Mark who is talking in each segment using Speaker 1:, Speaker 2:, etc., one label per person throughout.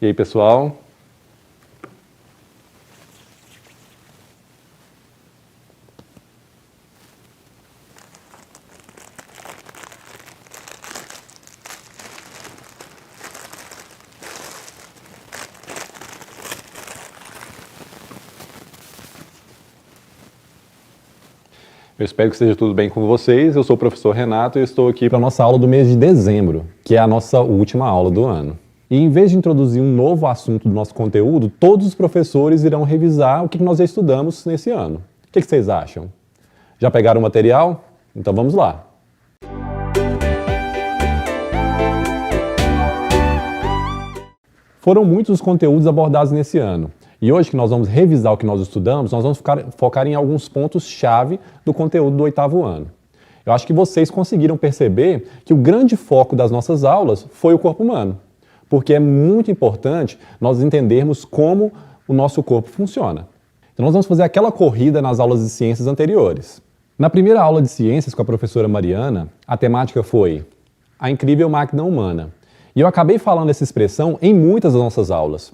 Speaker 1: E aí, pessoal? Eu espero que esteja tudo bem com vocês. Eu sou o professor Renato e estou aqui para a nossa aula do mês de dezembro, que é a nossa última aula do ano. E em vez de introduzir um novo assunto do nosso conteúdo, todos os professores irão revisar o que nós já estudamos nesse ano. O que vocês acham? Já pegaram o material? Então vamos lá! Foram muitos os conteúdos abordados nesse ano. E hoje que nós vamos revisar o que nós estudamos, nós vamos focar em alguns pontos-chave do conteúdo do oitavo ano. Eu acho que vocês conseguiram perceber que o grande foco das nossas aulas foi o corpo humano, porque é muito importante nós entendermos como o nosso corpo funciona. Então nós vamos fazer aquela corrida nas aulas de ciências anteriores. Na primeira aula de ciências com a professora Mariana, a temática foi a incrível máquina humana. E eu acabei falando essa expressão em muitas das nossas aulas.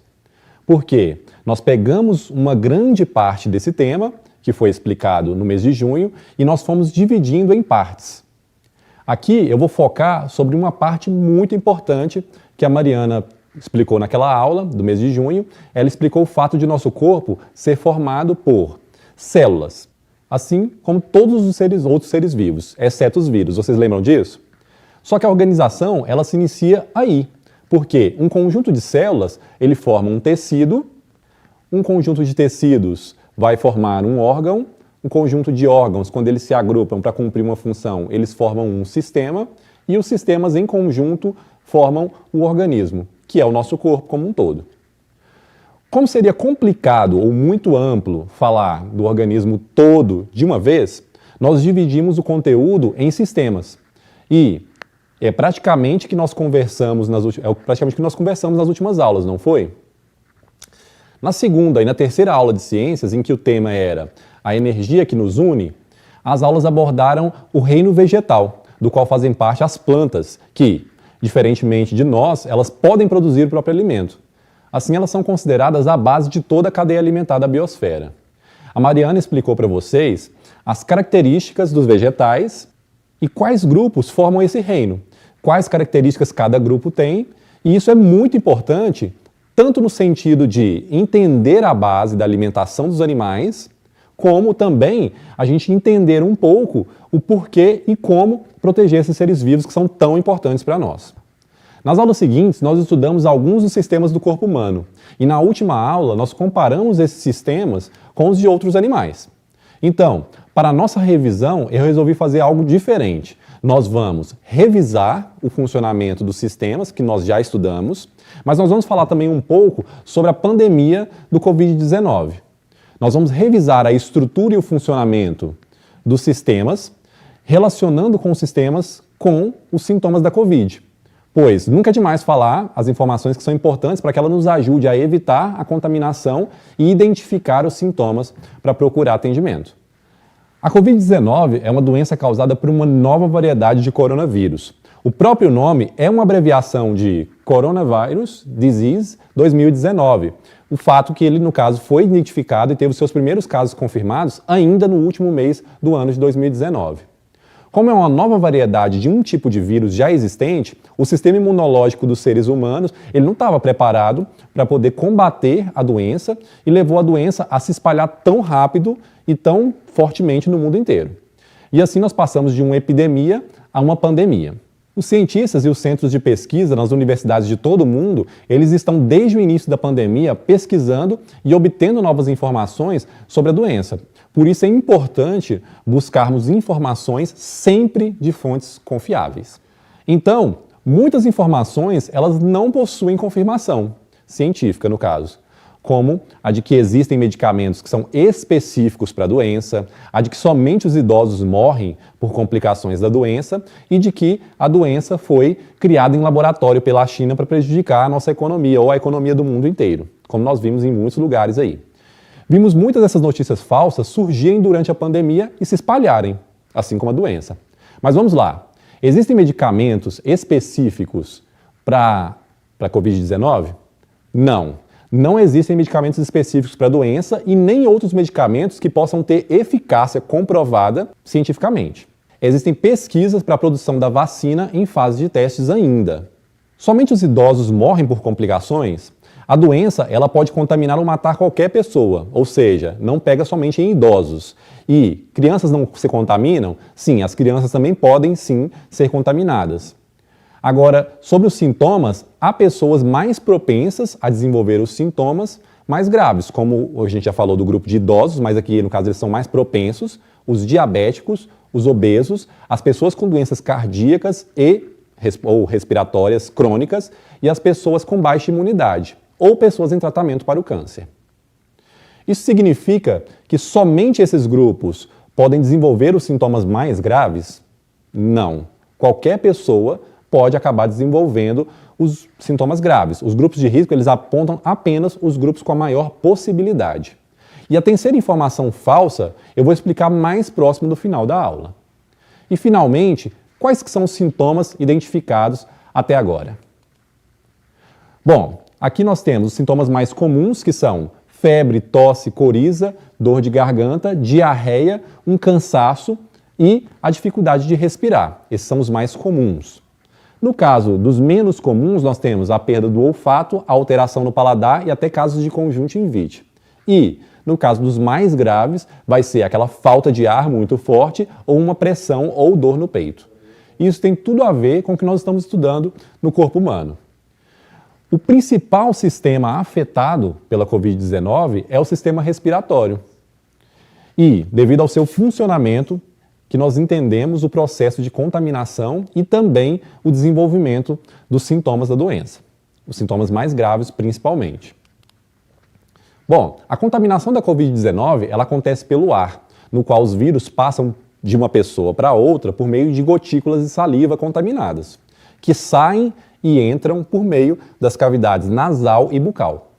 Speaker 1: Por quê? Nós pegamos uma grande parte desse tema, que foi explicado no mês de junho, e nós fomos dividindo em partes. Aqui eu vou focar sobre uma parte muito importante que a Mariana explicou naquela aula do mês de junho. Ela explicou o fato de nosso corpo ser formado por células, assim como todos os outros seres vivos, exceto os vírus. Vocês lembram disso? Só que a organização, ela se inicia aí, porque um conjunto de células, ele forma um tecido, um conjunto de tecidos vai formar um órgão, um conjunto de órgãos, quando eles se agrupam para cumprir uma função, eles formam um sistema, e os sistemas em conjunto formam o organismo, que é o nosso corpo como um todo. Como seria complicado ou muito amplo falar do organismo todo de uma vez, nós dividimos o conteúdo em sistemas. E é praticamente que nós conversamos nas últimas aulas, não foi? Na segunda e na terceira aula de ciências, em que o tema era a energia que nos une, as aulas abordaram o reino vegetal, do qual fazem parte as plantas, que, diferentemente de nós, elas podem produzir o próprio alimento. Assim, elas são consideradas a base de toda a cadeia alimentar da biosfera. A Mariana explicou para vocês as características dos vegetais e quais grupos formam esse reino, quais características cada grupo tem, e isso é muito importante, tanto no sentido de entender a base da alimentação dos animais, como também a gente entender um pouco o porquê e como proteger esses seres vivos que são tão importantes para nós. Nas aulas seguintes, nós estudamos alguns dos sistemas do corpo humano, e na última aula nós comparamos esses sistemas com os de outros animais. Então, para a nossa revisão, eu resolvi fazer algo diferente. Nós vamos revisar o funcionamento dos sistemas que nós já estudamos, mas nós vamos falar também um pouco sobre a pandemia do Covid-19. Nós vamos revisar a estrutura e o funcionamento dos sistemas, relacionando com os sistemas com os sintomas da Covid. Pois nunca é demais falar as informações que são importantes para que ela nos ajude a evitar a contaminação e identificar os sintomas para procurar atendimento. A Covid-19 é uma doença causada por uma nova variedade de coronavírus. O próprio nome é uma abreviação de Coronavirus Disease 2019. O fato que ele, no caso, foi identificado e teve os seus primeiros casos confirmados ainda no último mês do ano de 2019. Como é uma nova variedade de um tipo de vírus já existente, o sistema imunológico dos seres humanos ele não estava preparado para poder combater a doença e levou a doença a se espalhar tão rápido e tão fortemente no mundo inteiro. E assim nós passamos de uma epidemia a uma pandemia. Os cientistas e os centros de pesquisa nas universidades de todo o mundo, eles estão desde o início da pandemia pesquisando e obtendo novas informações sobre a doença. Por isso é importante buscarmos informações sempre de fontes confiáveis. Então, muitas informações elas não possuem confirmação científica, no caso, como a de que existem medicamentos que são específicos para a doença, a de que somente os idosos morrem por complicações da doença e de que a doença foi criada em laboratório pela China para prejudicar a nossa economia ou a economia do mundo inteiro, como nós vimos em muitos lugares aí. Vimos muitas dessas notícias falsas surgirem durante a pandemia e se espalharem, assim como a doença. Mas vamos lá. Existem medicamentos específicos para a Covid-19? Não. Não existem medicamentos específicos para a doença e nem outros medicamentos que possam ter eficácia comprovada cientificamente. Existem pesquisas para a produção da vacina em fase de testes ainda. Somente os idosos morrem por complicações? A doença ela pode contaminar ou matar qualquer pessoa, ou seja, não pega somente em idosos. E crianças não se contaminam? Sim, as crianças também podem sim ser contaminadas. Agora, sobre os sintomas, há pessoas mais propensas a desenvolver os sintomas mais graves, como a gente já falou do grupo de idosos, mas aqui no caso eles são mais propensos, os diabéticos, os obesos, as pessoas com doenças cardíacas ou respiratórias crônicas e as pessoas com baixa imunidade, ou pessoas em tratamento para o câncer. Isso significa que somente esses grupos podem desenvolver os sintomas mais graves? Não. Qualquer pessoa pode acabar desenvolvendo os sintomas graves. Os grupos de risco, eles apontam apenas os grupos com a maior possibilidade. E a terceira informação falsa, eu vou explicar mais próximo do final da aula. E, finalmente, quais que são os sintomas identificados até agora? Bom, aqui nós temos os sintomas mais comuns, que são febre, tosse, coriza, dor de garganta, diarreia, um cansaço e a dificuldade de respirar. Esses são os mais comuns. No caso dos menos comuns, nós temos a perda do olfato, a alteração no paladar e até casos de conjuntivite. E, no caso dos mais graves, vai ser aquela falta de ar muito forte ou uma pressão ou dor no peito. Isso tem tudo a ver com o que nós estamos estudando no corpo humano. O principal sistema afetado pela Covid-19 é o sistema respiratório. E, devido ao seu funcionamento, que nós entendemos o processo de contaminação e também o desenvolvimento dos sintomas da doença, os sintomas mais graves principalmente. Bom, a contaminação da Covid-19 ela acontece pelo ar, no qual os vírus passam de uma pessoa para outra por meio de gotículas de saliva contaminadas, que saem e entram por meio das cavidades nasal e bucal.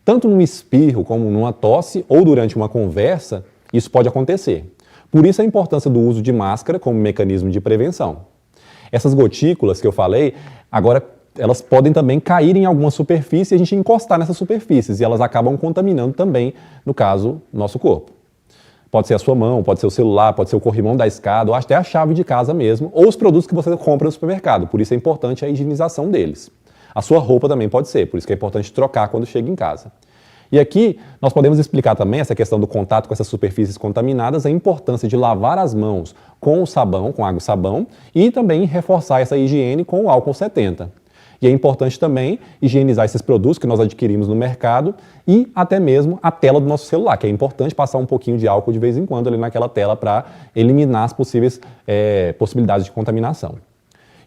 Speaker 1: Tanto num espirro como numa tosse ou durante uma conversa, isso pode acontecer. Por isso a importância do uso de máscara como mecanismo de prevenção. Essas gotículas que eu falei, agora elas podem também cair em alguma superfície e a gente encostar nessas superfícies e elas acabam contaminando também, no caso, nosso corpo. Pode ser a sua mão, pode ser o celular, pode ser o corrimão da escada ou até a chave de casa mesmo, ou os produtos que você compra no supermercado, por isso é importante a higienização deles. A sua roupa também pode ser, por isso que é importante trocar quando chega em casa. E aqui nós podemos explicar também essa questão do contato com essas superfícies contaminadas, a importância de lavar as mãos com o sabão, com água e sabão, e também reforçar essa higiene com o álcool 70. E é importante também higienizar esses produtos que nós adquirimos no mercado e até mesmo a tela do nosso celular, que é importante passar um pouquinho de álcool de vez em quando ali naquela tela para eliminar as possíveis possibilidades de contaminação.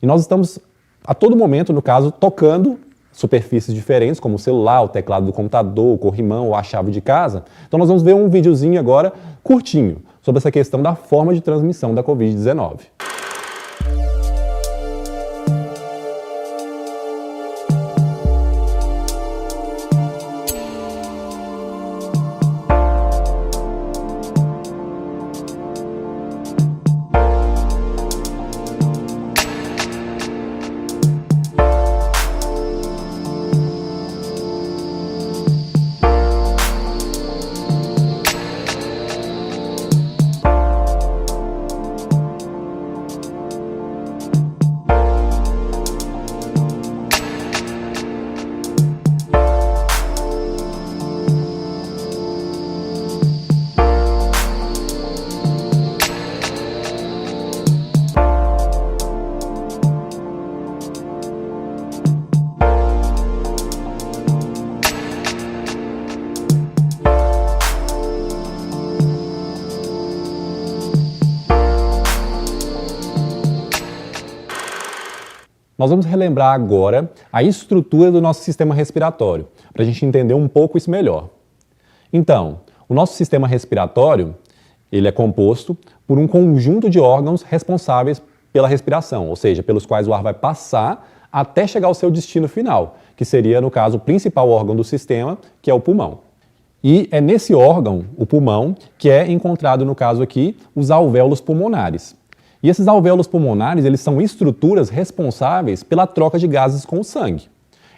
Speaker 1: E nós estamos a todo momento, no caso, tocando superfícies diferentes, como o celular, o teclado do computador, o corrimão ou a chave de casa. Então nós vamos ver um videozinho agora curtinho sobre essa questão da forma de transmissão da Covid-19. Nós vamos relembrar agora a estrutura do nosso sistema respiratório, para a gente entender um pouco isso melhor. Então, o nosso sistema respiratório, ele é composto por um conjunto de órgãos responsáveis pela respiração, ou seja, pelos quais o ar vai passar até chegar ao seu destino final, que seria, no caso, o principal órgão do sistema, que é o pulmão. E é nesse órgão, o pulmão, que é encontrado, no caso aqui, os alvéolos pulmonares. E esses alvéolos pulmonares, eles são estruturas responsáveis pela troca de gases com o sangue.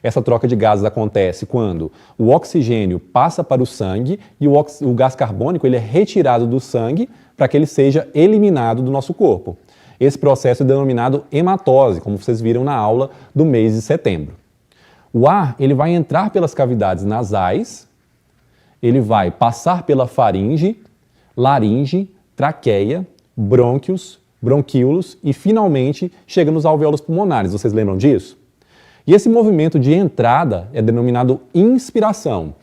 Speaker 1: Essa troca de gases acontece quando o oxigênio passa para o sangue e o gás carbônico ele é retirado do sangue para que ele seja eliminado do nosso corpo. Esse processo é denominado hematose, como vocês viram na aula do mês de setembro. O ar ele vai entrar pelas cavidades nasais, ele vai passar pela faringe, laringe, traqueia, brônquios, bronquíolos e, finalmente, chega nos alvéolos pulmonares. Vocês lembram disso? E esse movimento de entrada é denominado inspiração.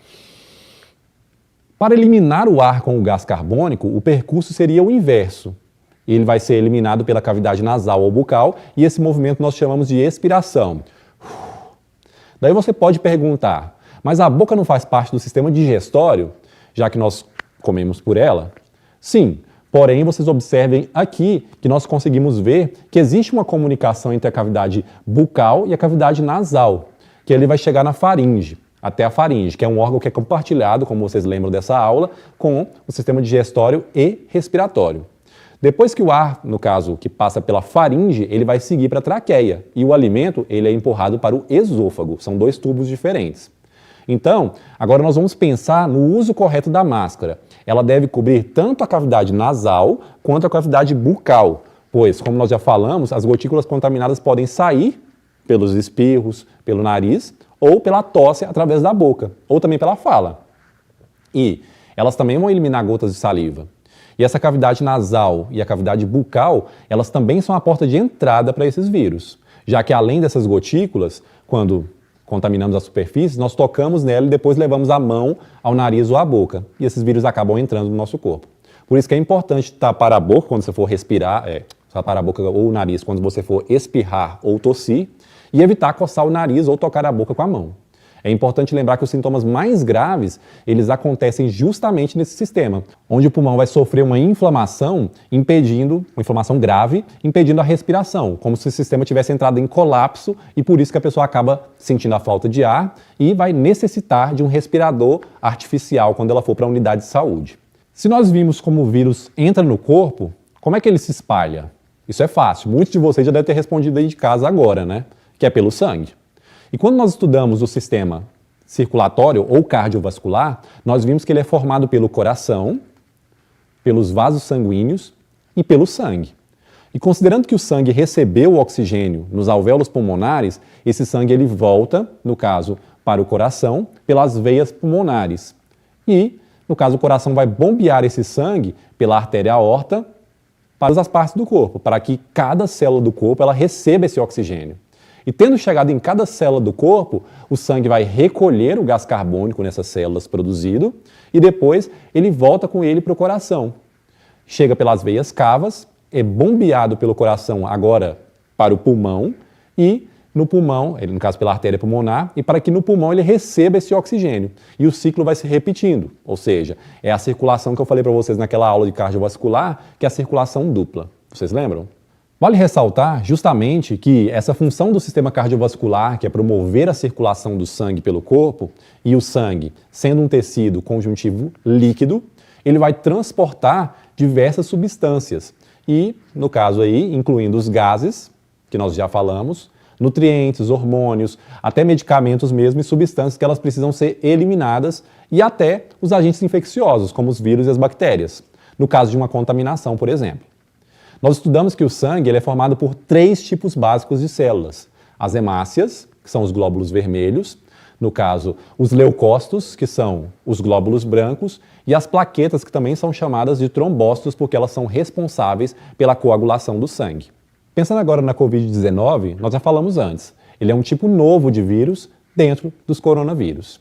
Speaker 1: Para eliminar o ar com o gás carbônico, o percurso seria o inverso. Ele vai ser eliminado pela cavidade nasal ou bucal e esse movimento nós chamamos de expiração. Daí você pode perguntar, mas a boca não faz parte do sistema digestório, já que nós comemos por ela? Sim, porém vocês observem aqui que nós conseguimos ver que existe uma comunicação entre a cavidade bucal e a cavidade nasal, que ele vai chegar na faringe, até a faringe, que é um órgão que é compartilhado, como vocês lembram dessa aula, com o sistema digestório e respiratório. Depois que o ar, no caso, que passa pela faringe, ele vai seguir para a traqueia e o alimento ele é empurrado para o esôfago. São dois tubos diferentes. Então, agora nós vamos pensar no uso correto da máscara. Ela deve cobrir tanto a cavidade nasal quanto a cavidade bucal, pois, como nós já falamos, as gotículas contaminadas podem sair pelos espirros, pelo nariz ou pela tosse através da boca, ou também pela fala. E elas também vão eliminar gotas de saliva. E essa cavidade nasal e a cavidade bucal, elas também são a porta de entrada para esses vírus, já que além dessas gotículas, quando contaminamos a superfície, nós tocamos nela e depois levamos a mão ao nariz ou à boca. E esses vírus acabam entrando no nosso corpo. Por isso que é importante tapar a boca quando você for respirar, tapar a boca ou o nariz quando você for espirrar ou tossir, e evitar coçar o nariz ou tocar a boca com a mão. É importante lembrar que os sintomas mais graves, eles acontecem justamente nesse sistema, onde o pulmão vai sofrer uma inflamação grave, impedindo a respiração, como se o sistema tivesse entrado em colapso e por isso que a pessoa acaba sentindo a falta de ar e vai necessitar de um respirador artificial quando ela for para a unidade de saúde. Se nós vimos como o vírus entra no corpo, como é que ele se espalha? Isso é fácil, muitos de vocês já devem ter respondido aí de casa agora, né? Que é pelo sangue. E quando nós estudamos o sistema circulatório ou cardiovascular, nós vimos que ele é formado pelo coração, pelos vasos sanguíneos e pelo sangue. E considerando que o sangue recebeu o oxigênio nos alvéolos pulmonares, esse sangue ele volta, no caso, para o coração, pelas veias pulmonares. E, no caso, o coração vai bombear esse sangue pela artéria aorta para as partes do corpo, para que cada célula do corpo ela receba esse oxigênio. E tendo chegado em cada célula do corpo, o sangue vai recolher o gás carbônico nessas células produzido e depois ele volta com ele para o coração. Chega pelas veias cavas, é bombeado pelo coração agora para o pulmão e no pulmão, no caso pela artéria pulmonar, e para que no pulmão ele receba esse oxigênio. E o ciclo vai se repetindo, ou seja, é a circulação que eu falei para vocês naquela aula de cardiovascular, que é a circulação dupla. Vocês lembram? Vale ressaltar justamente que essa função do sistema cardiovascular, que é promover a circulação do sangue pelo corpo, e o sangue, sendo um tecido conjuntivo líquido, ele vai transportar diversas substâncias. E, no caso aí, incluindo os gases, que nós já falamos, nutrientes, hormônios, até medicamentos mesmo e substâncias que elas precisam ser eliminadas e até os agentes infecciosos, como os vírus e as bactérias, no caso de uma contaminação, por exemplo. Nós estudamos que o sangue ele é formado por 3 tipos básicos de células. As hemácias, que são os glóbulos vermelhos, no caso, os leucócitos, que são os glóbulos brancos, e as plaquetas, que também são chamadas de trombócitos, porque elas são responsáveis pela coagulação do sangue. Pensando agora na Covid-19, nós já falamos antes, ele é um tipo novo de vírus dentro dos coronavírus.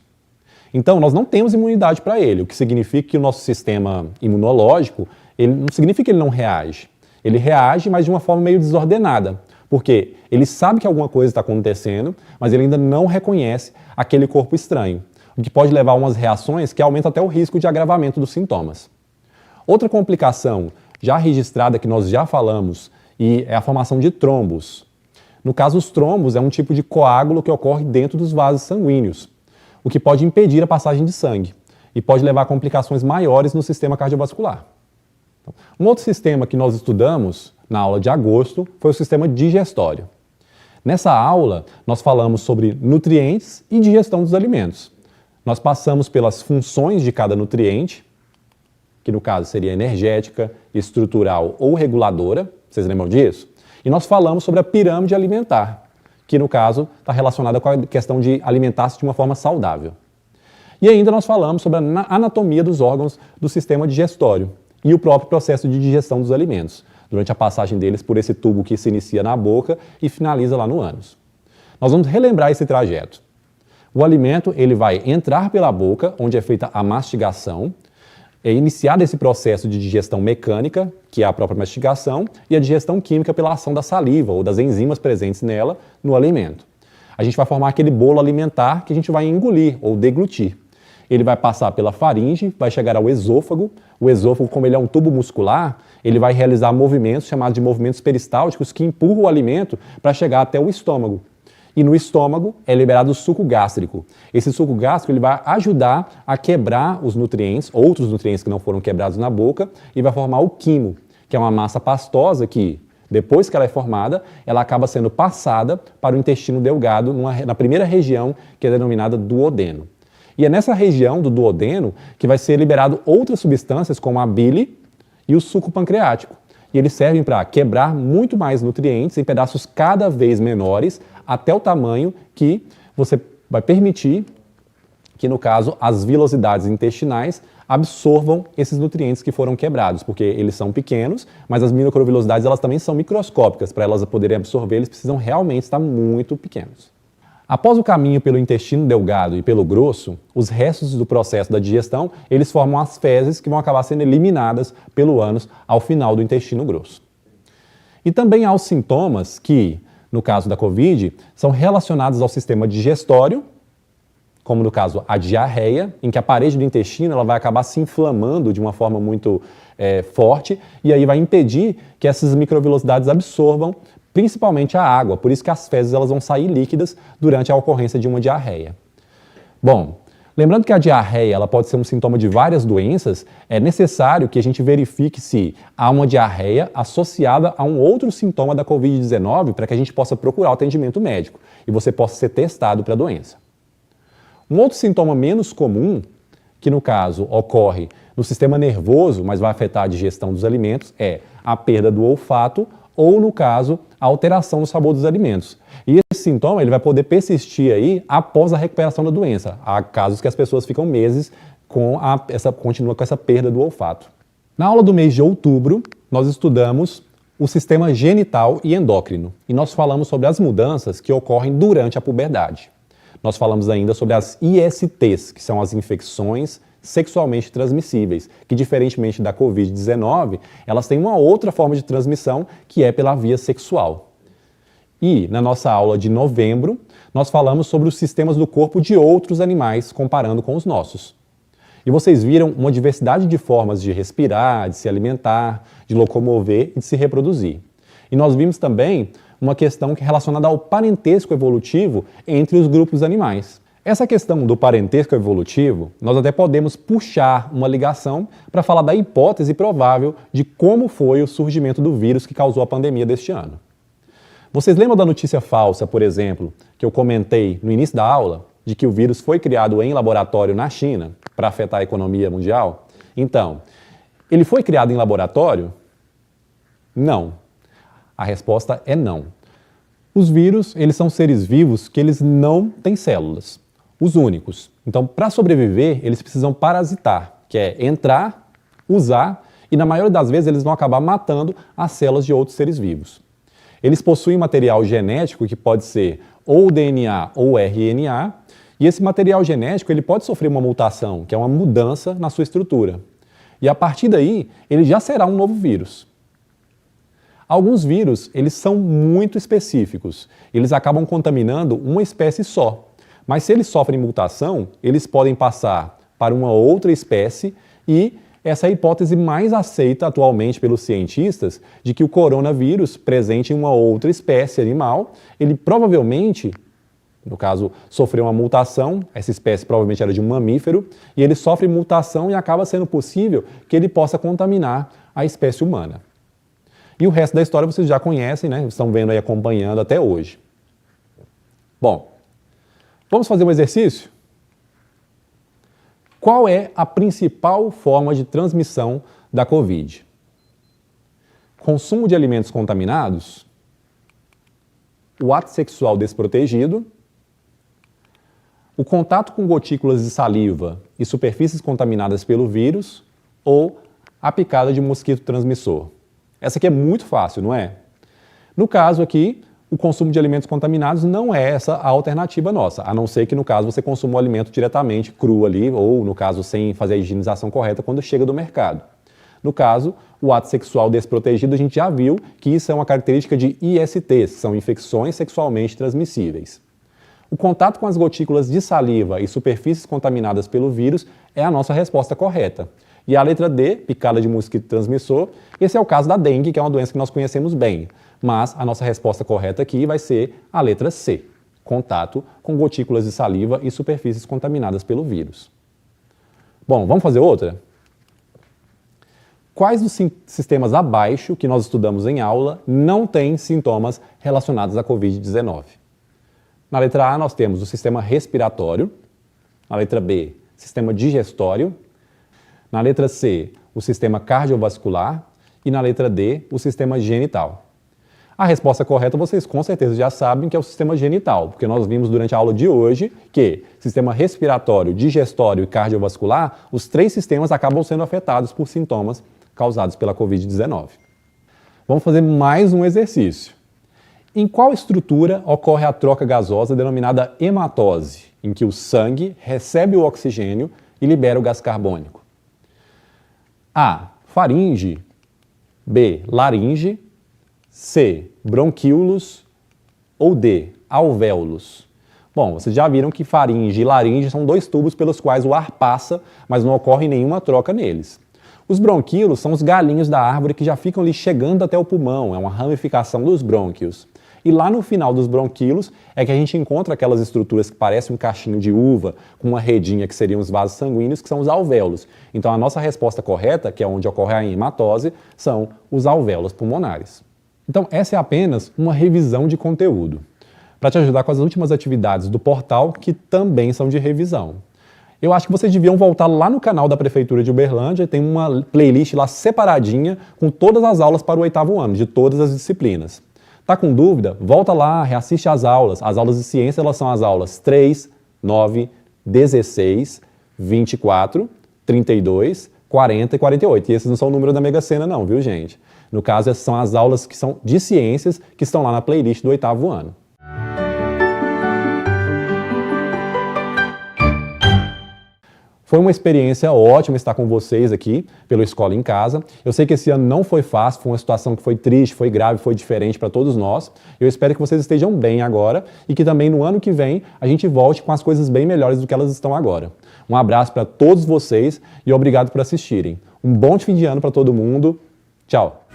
Speaker 1: Então, nós não temos imunidade para ele, o que significa que o nosso sistema imunológico, ele não significa que ele não reage. Ele reage, mas de uma forma meio desordenada, porque ele sabe que alguma coisa está acontecendo, mas ele ainda não reconhece aquele corpo estranho, o que pode levar a umas reações que aumentam até o risco de agravamento dos sintomas. Outra complicação já registrada que nós já falamos é a formação de trombos. No caso, os trombos é um tipo de coágulo que ocorre dentro dos vasos sanguíneos, o que pode impedir a passagem de sangue e pode levar a complicações maiores no sistema cardiovascular. Um outro sistema que nós estudamos na aula de agosto foi o sistema digestório. Nessa aula, nós falamos sobre nutrientes e digestão dos alimentos. Nós passamos pelas funções de cada nutriente, que no caso seria energética, estrutural ou reguladora, vocês lembram disso? E nós falamos sobre a pirâmide alimentar, que no caso está relacionada com a questão de alimentar-se de uma forma saudável. E ainda nós falamos sobre a anatomia dos órgãos do sistema digestório e o próprio processo de digestão dos alimentos, durante a passagem deles por esse tubo que se inicia na boca e finaliza lá no ânus. Nós vamos relembrar esse trajeto. O alimento ele vai entrar pela boca, onde é feita a mastigação, é iniciado esse processo de digestão mecânica, que é a própria mastigação, e a digestão química pela ação da saliva ou das enzimas presentes nela no alimento. A gente vai formar aquele bolo alimentar que a gente vai engolir ou deglutir. Ele vai passar pela faringe, vai chegar ao esôfago. O esôfago, como ele é um tubo muscular, ele vai realizar movimentos chamados de movimentos peristálticos que empurram o alimento para chegar até o estômago. E no estômago é liberado o suco gástrico. Esse suco gástrico ele vai ajudar a quebrar os nutrientes, outros nutrientes que não foram quebrados na boca, e vai formar o quimo, que é uma massa pastosa que, depois que ela é formada, ela acaba sendo passada para o intestino delgado, na primeira região, que é denominada duodeno. E é nessa região do duodeno que vai ser liberado outras substâncias, como a bile e o suco pancreático. E eles servem para quebrar muito mais nutrientes em pedaços cada vez menores, até o tamanho que você vai permitir que, no caso, as vilosidades intestinais absorvam esses nutrientes que foram quebrados, porque eles são pequenos, mas as microvilosidades elas também são microscópicas. Para elas poderem absorver, eles precisam realmente estar muito pequenos. Após o caminho pelo intestino delgado e pelo grosso, os restos do processo da digestão, eles formam as fezes que vão acabar sendo eliminadas pelo ânus ao final do intestino grosso. E também há os sintomas que, no caso da COVID, são relacionados ao sistema digestório, como no caso a diarreia, em que a parede do intestino ela vai acabar se inflamando de uma forma muito forte e aí vai impedir que essas microvilosidades absorvam principalmente a água, por isso que as fezes elas vão sair líquidas durante a ocorrência de uma diarreia. Bom, lembrando que a diarreia ela pode ser um sintoma de várias doenças, é necessário que a gente verifique se há uma diarreia associada a um outro sintoma da COVID-19 para que a gente possa procurar o atendimento médico e você possa ser testado para a doença. Um outro sintoma menos comum, que no caso ocorre no sistema nervoso, mas vai afetar a digestão dos alimentos, é a perda do olfato ou, no caso, a alteração no sabor dos alimentos. E esse sintoma ele vai poder persistir aí após a recuperação da doença. Há casos que as pessoas ficam meses continuam com essa perda do olfato. Na aula do mês de outubro, nós estudamos o sistema genital e endócrino. E nós falamos sobre as mudanças que ocorrem durante a puberdade. Nós falamos ainda sobre as ISTs, que são as infecções sexualmente transmissíveis, que diferentemente da COVID-19, elas têm uma outra forma de transmissão, que é pela via sexual. E, na nossa aula de novembro, nós falamos sobre os sistemas do corpo de outros animais, comparando com os nossos. E vocês viram uma diversidade de formas de respirar, de se alimentar, de locomover e de se reproduzir. E nós vimos também uma questão relacionada ao parentesco evolutivo entre os grupos animais. Essa questão do parentesco evolutivo, nós até podemos puxar uma ligação para falar da hipótese provável de como foi o surgimento do vírus que causou a pandemia deste ano. Vocês lembram da notícia falsa, por exemplo, que eu comentei no início da aula, de que o vírus foi criado em laboratório na China para afetar a economia mundial? Então, ele foi criado em laboratório? Não. A resposta é não. Os vírus, eles são seres vivos que eles não têm células. Os únicos. Então, para sobreviver, eles precisam parasitar, que é entrar, usar, e na maioria das vezes eles vão acabar matando as células de outros seres vivos. Eles possuem material genético que pode ser ou DNA ou RNA, e esse material genético ele pode sofrer uma mutação, que é uma mudança na sua estrutura. E a partir daí, ele já será um novo vírus. Alguns vírus, eles são muito específicos. Eles acabam contaminando uma espécie só. Mas se eles sofrem mutação, eles podem passar para uma outra espécie e essa é a hipótese mais aceita atualmente pelos cientistas de que o coronavírus, presente em uma outra espécie animal, ele provavelmente, no caso, sofreu uma mutação, essa espécie provavelmente era de um mamífero, e ele sofre mutação e acaba sendo possível que ele possa contaminar a espécie humana. E o resto da história vocês já conhecem, né? Estão vendo aí acompanhando até hoje. Bom, vamos fazer um exercício? Qual é a principal forma de transmissão da Covid? Consumo de alimentos contaminados, o ato sexual desprotegido, o contato com gotículas de saliva e superfícies contaminadas pelo vírus ou a picada de mosquito transmissor. Essa aqui é muito fácil, não é? No caso aqui, o consumo de alimentos contaminados não é essa a alternativa nossa, a não ser que no caso você consuma o alimento diretamente cru ali, ou no caso sem fazer a higienização correta quando chega do mercado. No caso, o ato sexual desprotegido, a gente já viu que isso é uma característica de ISTs, são infecções sexualmente transmissíveis. O contato com as gotículas de saliva e superfícies contaminadas pelo vírus é a nossa resposta correta. E a letra D, picada de mosquito transmissor, esse é o caso da dengue, que é uma doença que nós conhecemos bem. Mas a nossa resposta correta aqui vai ser a letra C, contato com gotículas de saliva e superfícies contaminadas pelo vírus. Bom, vamos fazer outra? Quais dos sistemas abaixo que nós estudamos em aula não têm sintomas relacionados à Covid-19? Na letra A nós temos o sistema respiratório, na letra B, sistema digestório, na letra C, o sistema cardiovascular e na letra D, o sistema genital. A resposta correta vocês com certeza já sabem que é o sistema genital, porque nós vimos durante a aula de hoje que sistema respiratório, digestório e cardiovascular, os três sistemas acabam sendo afetados por sintomas causados pela Covid-19. Vamos fazer mais um exercício. Em qual estrutura ocorre a troca gasosa denominada hematose, em que o sangue recebe o oxigênio e libera o gás carbônico? A. Faringe. B. Laringe. C. Bronquíolos. Ou D. Alvéolos. Bom, vocês já viram que faringe e laringe são dois tubos pelos quais o ar passa, mas não ocorre nenhuma troca neles. Os bronquíolos são os galinhos da árvore que já ficam ali chegando até o pulmão, é uma ramificação dos brônquios. E lá no final dos bronquíolos é que a gente encontra aquelas estruturas que parecem um cachinho de uva, com uma redinha que seriam os vasos sanguíneos, que são os alvéolos. Então a nossa resposta correta, que é onde ocorre a hematose, são os alvéolos pulmonares. Então essa é apenas uma revisão de conteúdo, para te ajudar com as últimas atividades do portal, que também são de revisão. Eu acho que vocês deviam voltar lá no canal da Prefeitura de Uberlândia, tem uma playlist lá separadinha com todas as aulas para o 8º ano, de todas as disciplinas. Tá com dúvida? Volta lá, reassiste as aulas. As aulas de ciência elas são as aulas 3, 9, 16, 24, 32, 40 e 48. E esses não são o número da Mega Sena não, viu gente? No caso, essas são as aulas que são de ciências que estão lá na playlist do 8º ano. Foi uma experiência ótima estar com vocês aqui pelo Escola em Casa. Eu sei que esse ano não foi fácil, foi uma situação que foi triste, foi grave, foi diferente para todos nós. Eu espero que vocês estejam bem agora e que também no ano que vem a gente volte com as coisas bem melhores do que elas estão agora. Um abraço para todos vocês e obrigado por assistirem. Um bom fim de ano para todo mundo. Tchau!